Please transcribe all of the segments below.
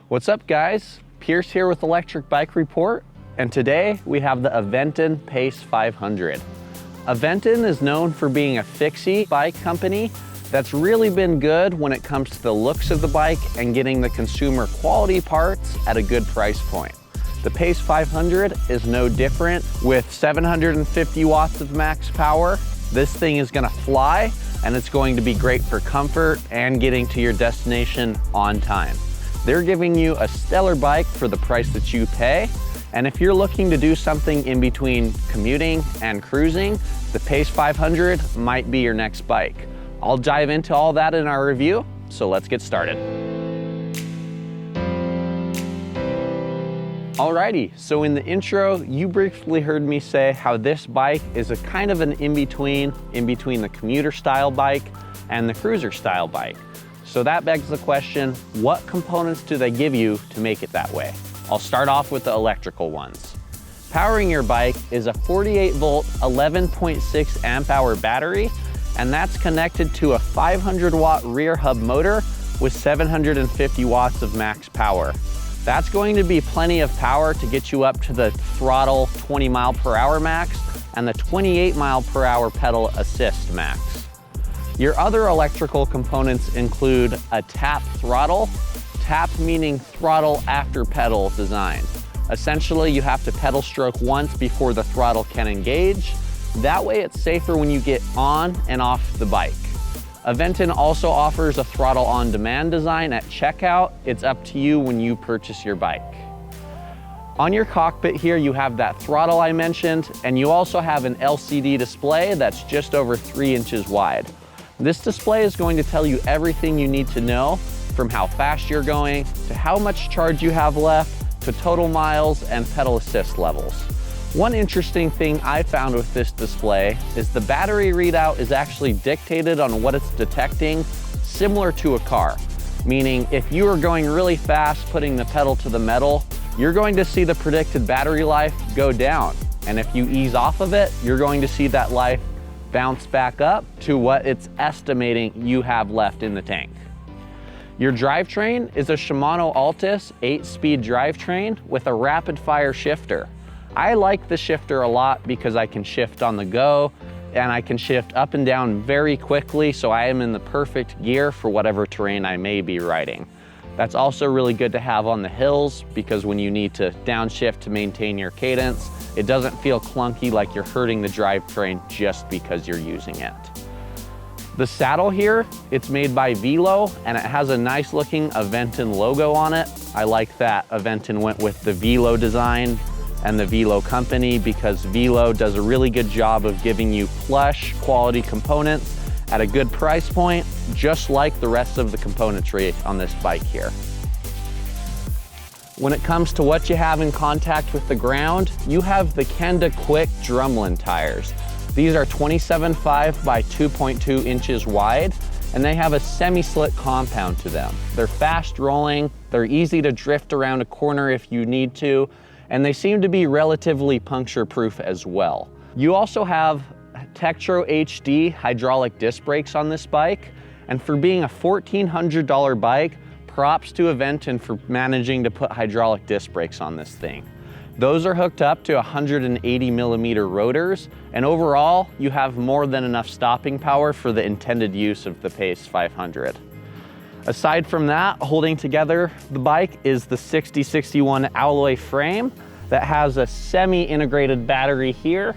What's up guys? Pierce here with Electric Bike Report, and today we have the Aventon Pace 500. Aventon is known for being a fixie bike company that's really been good when it comes to the looks of the bike and getting the consumer quality parts at a good price point. The Pace 500 is no different. With 750 watts of max power, this thing is gonna fly, and it's going to be great for comfort and getting to your destination on time. They're giving you a stellar bike for the price that you pay. And if you're looking to do something in between commuting and cruising, the Pace 500 might be your next bike. I'll dive into all that in our review, so let's get started. Alrighty, so in the intro, you briefly heard me say how this bike is a kind of an in-between the commuter style bike and the cruiser style bike. So that begs the question, what components do they give you to make it that way? I'll start off with the electrical ones. Powering your bike is a 48 volt, 11.6 amp hour battery, and that's connected to a 500 watt rear hub motor with 750 watts of max power. That's going to be plenty of power to get you up to the throttle 20 mile per hour max and the 28 mile per hour pedal assist max. Your other electrical components include a tap throttle, tap meaning throttle after pedal design. Essentially, you have to pedal stroke once before the throttle can engage. That way it's safer when you get on and off the bike. Aventon also offers a throttle on demand design at checkout. It's up to you when you purchase your bike. On your cockpit here, you have that throttle I mentioned, and you also have an LCD display that's just over 3 inches wide. This display is going to tell you everything you need to know, from how fast you're going, to how much charge you have left, to total miles and pedal assist levels. One interesting thing I found with this display is the battery readout is actually dictated on what it's detecting, similar to a car. Meaning, if you are going really fast putting the pedal to the metal, you're going to see the predicted battery life go down. And if you ease off of it, you're going to see that life bounce back up to what it's estimating you have left in the tank. Your drivetrain is a Shimano Altus 8-speed drivetrain with a rapid fire shifter. I like the shifter a lot because I can shift on the go and I can shift up and down very quickly, so I am in the perfect gear for whatever terrain I may be riding. That's also really good to have on the hills because when you need to downshift to maintain your cadence, it doesn't feel clunky like you're hurting the drivetrain just because you're using it. The saddle here, it's made by Velo and it has a nice looking Aventon logo on it. I like that Aventon went with the Velo design and the Velo company because Velo does a really good job of giving you plush quality components at a good price point, just like the rest of the componentry on this bike here. When it comes to what you have in contact with the ground, you have the Kenda Quick drumlin tires. These are 27.5 by 2.2 inches wide, and they have a semi-slick compound to them. They're fast rolling, they're easy to drift around a corner if you need to, and they seem to be relatively puncture proof as well. You also have Tektro HD hydraulic disc brakes on this bike, and for being a $1,400 bike, props to Aventon for managing to put hydraulic disc brakes on this thing. Those are hooked up to 180 millimeter rotors, and overall, you have more than enough stopping power for the intended use of the Pace 500. Aside from that, holding together the bike is the 6061 alloy frame that has a semi-integrated battery here.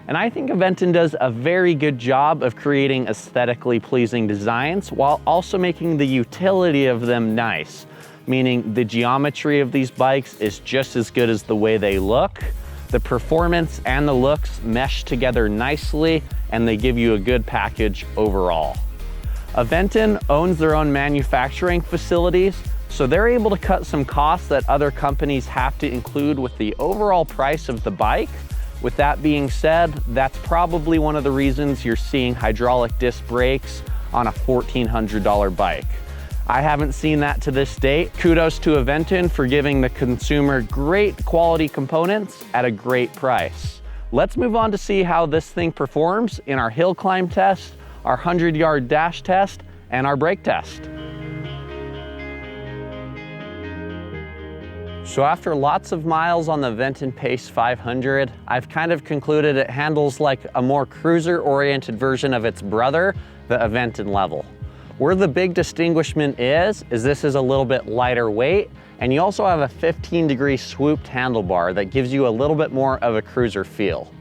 And I think Aventon does a very good job of creating aesthetically pleasing designs while also making the utility of them nice, meaning the geometry of these bikes is just as good as the way they look. The performance and the looks mesh together nicely and they give you a good package overall. Aventon owns their own manufacturing facilities, so they're able to cut some costs that other companies have to include with the overall price of the bike. With that being said, that's probably one of the reasons you're seeing hydraulic disc brakes on a $1,400 bike. I haven't seen that to this date. Kudos to Aventon for giving the consumer great quality components at a great price. Let's move on to see how this thing performs in our hill climb test, our 100-yard dash test, and our brake test. So after lots of miles on the Aventon Pace 500, I've kind of concluded it handles like a more cruiser-oriented version of its brother, the Aventon Level. Where the big distinguishment is this is a little bit lighter weight, and you also have a 15-degree swooped handlebar that gives you a little bit more of a cruiser feel.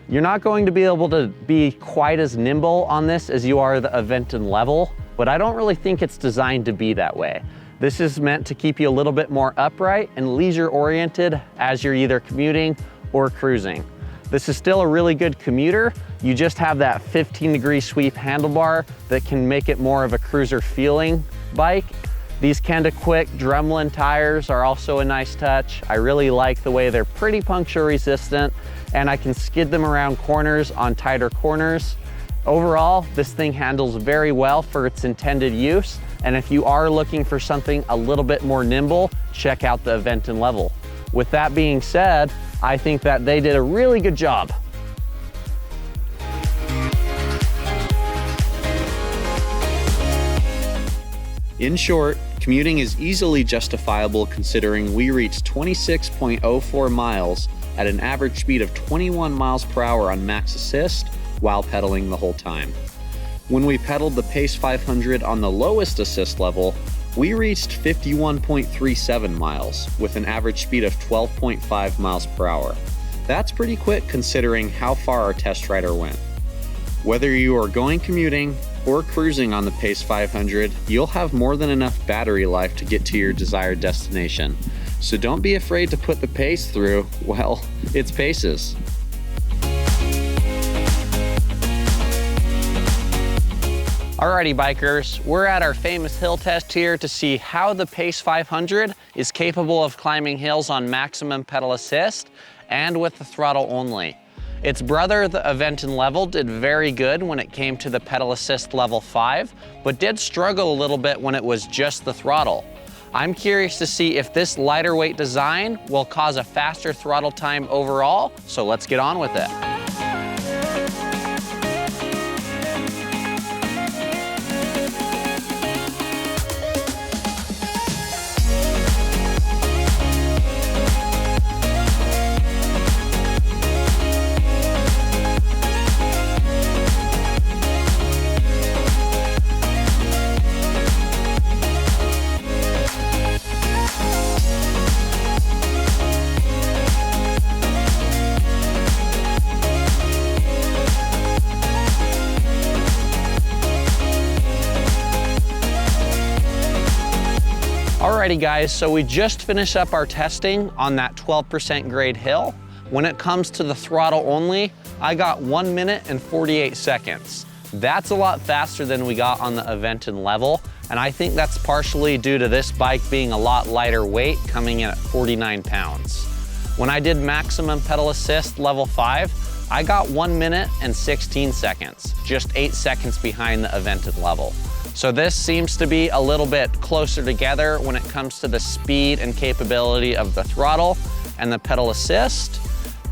You're not going to be able to be quite as nimble on this as you are the Aventon Level, but I don't really think it's designed to be that way. This is meant to keep you a little bit more upright and leisure-oriented as you're either commuting or cruising. This is still a really good commuter. You just have that 15-degree sweep handlebar that can make it more of a cruiser feeling bike. These Kenda Quick Drumlin tires are also a nice touch. I really like the way they're pretty puncture resistant, and I can skid them around corners on tighter corners. Overall, this thing handles very well for its intended use, and if you are looking for something a little bit more nimble, check out the Aventon Level. With that being said, I think that they did a really good job. In short, commuting is easily justifiable considering we reached 26.04 miles at an average speed of 21 miles per hour on max assist while pedaling the whole time. When we pedaled the Pace 500 on the lowest assist level, we reached 51.37 miles with an average speed of 12.5 miles per hour. That's pretty quick considering how far our test rider went. Whether you are going commuting or cruising on the Pace 500, you'll have more than enough battery life to get to your desired destination. So don't be afraid to put the Pace through, well, its paces. Alrighty bikers, we're at our famous hill test here to see how the Pace 500 is capable of climbing hills on maximum pedal assist and with the throttle only. Its brother, the Aventon Level, did very good when it came to the pedal assist level 5, but did struggle a little bit when it was just the throttle. I'm curious to see if this lighter weight design will cause a faster throttle time overall, so let's get on with it. Alrighty guys, so we just finished up our testing on that 12% grade hill. When it comes to the throttle only, I got 1 minute and 48 seconds. That's a lot faster than we got on the Aventon Level, and I think that's partially due to this bike being a lot lighter weight, coming in at 49 pounds. When I did maximum pedal assist level 5, I got 1 minute and 16 seconds, just 8 seconds behind the Aventon Level. So this seems to be a little bit closer together when it comes to the speed and capability of the throttle and the pedal assist,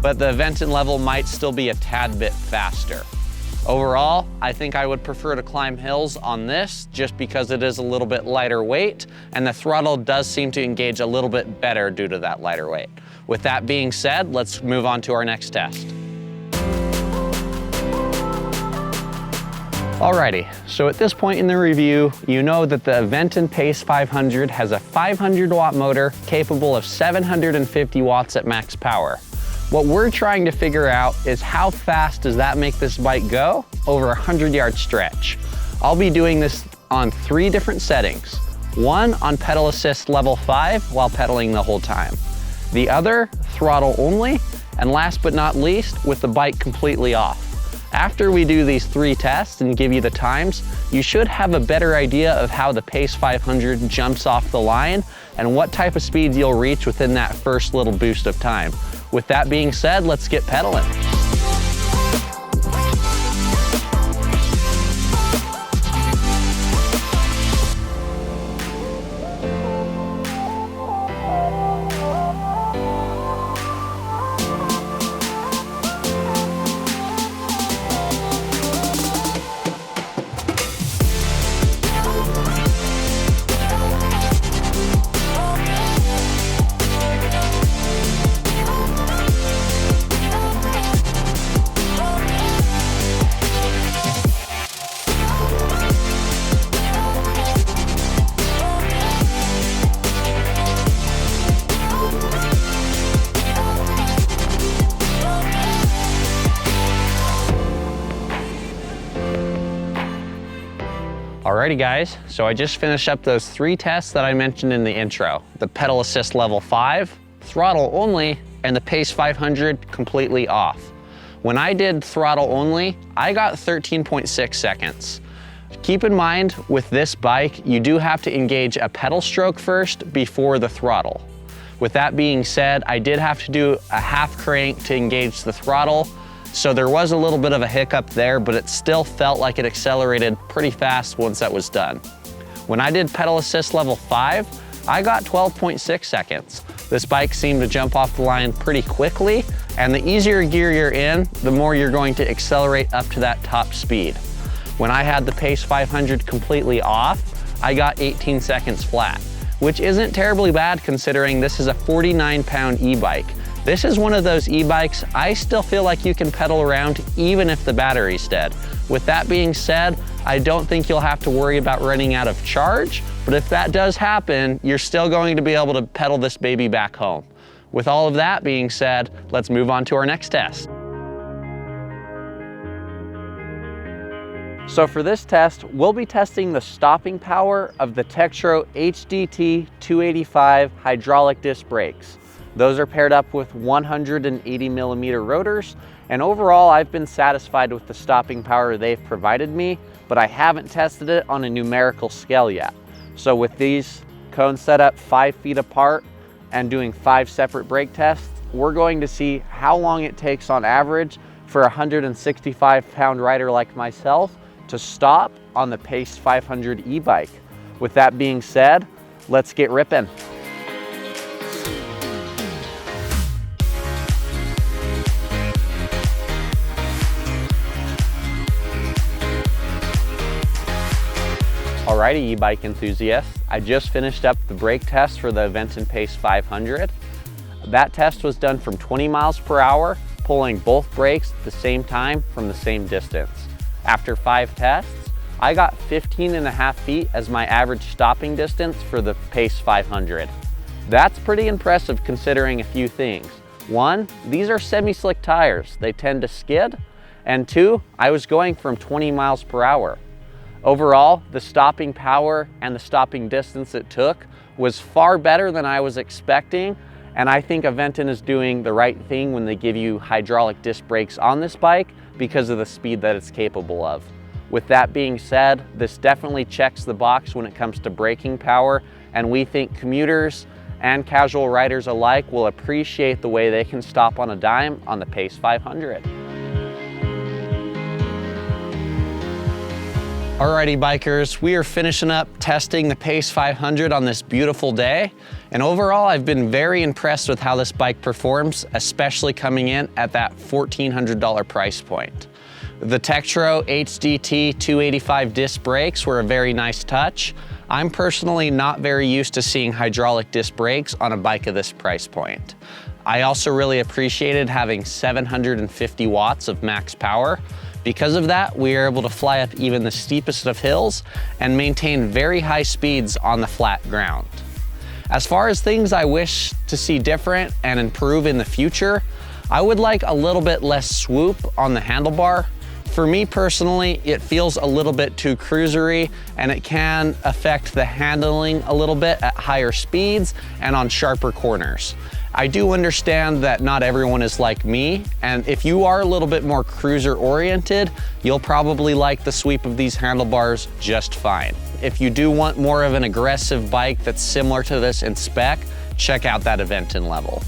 but the Aventon Level might still be a tad bit faster. Overall, I think I would prefer to climb hills on this just because it is a little bit lighter weight, and the throttle does seem to engage a little bit better due to that lighter weight. With that being said, let's move on to our next test. Alrighty, so at this point in the review, you know that the Aventon Pace 500 has a 500 watt motor capable of 750 watts at max power. What we're trying to figure out is how fast does that make this bike go over a 100-yard stretch. I'll be doing this on 3 different settings. One on pedal assist level 5 while pedaling the whole time. The other, throttle only, and last but not least, with the bike completely off. After we do these 3 tests and give you the times, you should have a better idea of how the Pace 500 jumps off the line and what type of speeds you'll reach within that first little boost of time. With that being said, let's get pedaling. Alrighty guys, so I just finished up those 3 tests that I mentioned in the intro. The pedal assist level 5, throttle only, and the Pace 500 completely off. When I did throttle only, I got 13.6 seconds. Keep in mind, with this bike, you do have to engage a pedal stroke first before the throttle. With that being said, I did have to do a half crank to engage the throttle, so there was a little bit of a hiccup there, but it still felt like it accelerated pretty fast once that was done. When I did pedal assist level 5, I got 12.6 seconds. This bike seemed to jump off the line pretty quickly, and the easier gear you're in, the more you're going to accelerate up to that top speed. When I had the Pace 500 completely off, I got 18 seconds flat, which isn't terribly bad considering this is a 49-pound e-bike. This is one of those e-bikes I still feel like you can pedal around even if the battery's dead. With that being said, I don't think you'll have to worry about running out of charge, but if that does happen, you're still going to be able to pedal this baby back home. With all of that being said, let's move on to our next test. So for this test, we'll be testing the stopping power of the Tektro HDT 285 hydraulic disc brakes. Those are paired up with 180mm rotors, and overall I've been satisfied with the stopping power they've provided me, but I haven't tested it on a numerical scale yet. So with these cones set up 5 feet apart and doing 5 separate brake tests, we're going to see how long it takes on average for a 165-pound rider like myself to stop on the Pace 500 e-bike. With that being said, let's get ripping. Alrighty, e-bike enthusiasts, I just finished up the brake test for the Aventon Pace 500. That test was done from 20 miles per hour, pulling both brakes at the same time from the same distance. After 5 tests, I got 15.5 feet as my average stopping distance for the Pace 500. That's pretty impressive considering a few things. 1, these are semi-slick tires. They tend to skid. And 2, I was going from 20 miles per hour. Overall, the stopping power and the stopping distance it took was far better than I was expecting, and I think Aventon is doing the right thing when they give you hydraulic disc brakes on this bike because of the speed that it's capable of. With that being said, this definitely checks the box when it comes to braking power, and we think commuters and casual riders alike will appreciate the way they can stop on a dime on the Pace 500. Alrighty bikers, we are finishing up testing the Pace 500 on this beautiful day. And overall, I've been very impressed with how this bike performs, especially coming in at that $1,400 price point. The Tektro HDT 285 disc brakes were a very nice touch. I'm personally not very used to seeing hydraulic disc brakes on a bike of this price point. I also really appreciated having 750 watts of max power. Because of that, we are able to fly up even the steepest of hills and maintain very high speeds on the flat ground. As far as things I wish to see different and improve in the future, I would like a little bit less swoop on the handlebar. For me personally, it feels a little bit too cruisery, and it can affect the handling a little bit at higher speeds and on sharper corners. I do understand that not everyone is like me, and if you are a little bit more cruiser oriented, you'll probably like the sweep of these handlebars just fine. If you do want more of an aggressive bike that's similar to this in spec, check out that Aventon level.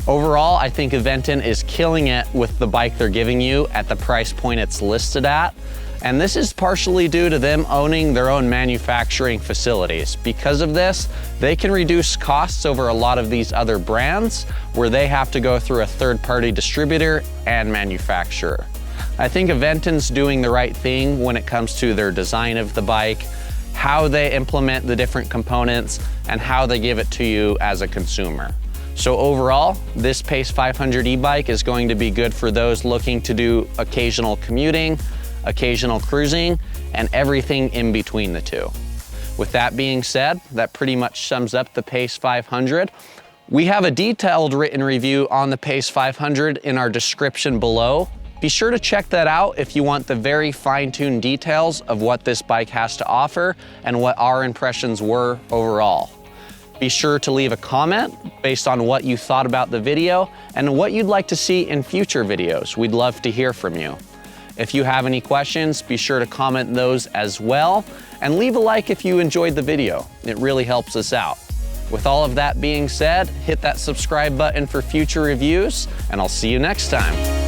Overall, I think Aventon is killing it with the bike they're giving you at the price point it's listed at. And this is partially due to them owning their own manufacturing facilities. Because of this, they can reduce costs over a lot of these other brands where they have to go through a third-party distributor and manufacturer. I think Aventon's doing the right thing when it comes to their design of the bike, how they implement the different components, and how they give it to you as a consumer. So overall, this Pace 500 e-bike is going to be good for those looking to do occasional commuting, occasional cruising, and everything in between the two. With that being said, that pretty much sums up the Pace 500. We have a detailed written review on the Pace 500 in our description below. Be sure to check that out if you want the very fine-tuned details of what this bike has to offer and what our impressions were overall. Be sure to leave a comment based on what you thought about the video and what you'd like to see in future videos. We'd love to hear from you. If you have any questions, be sure to comment those as well, and leave a like if you enjoyed the video. It really helps us out. With all of that being said, hit that subscribe button for future reviews, and I'll see you next time.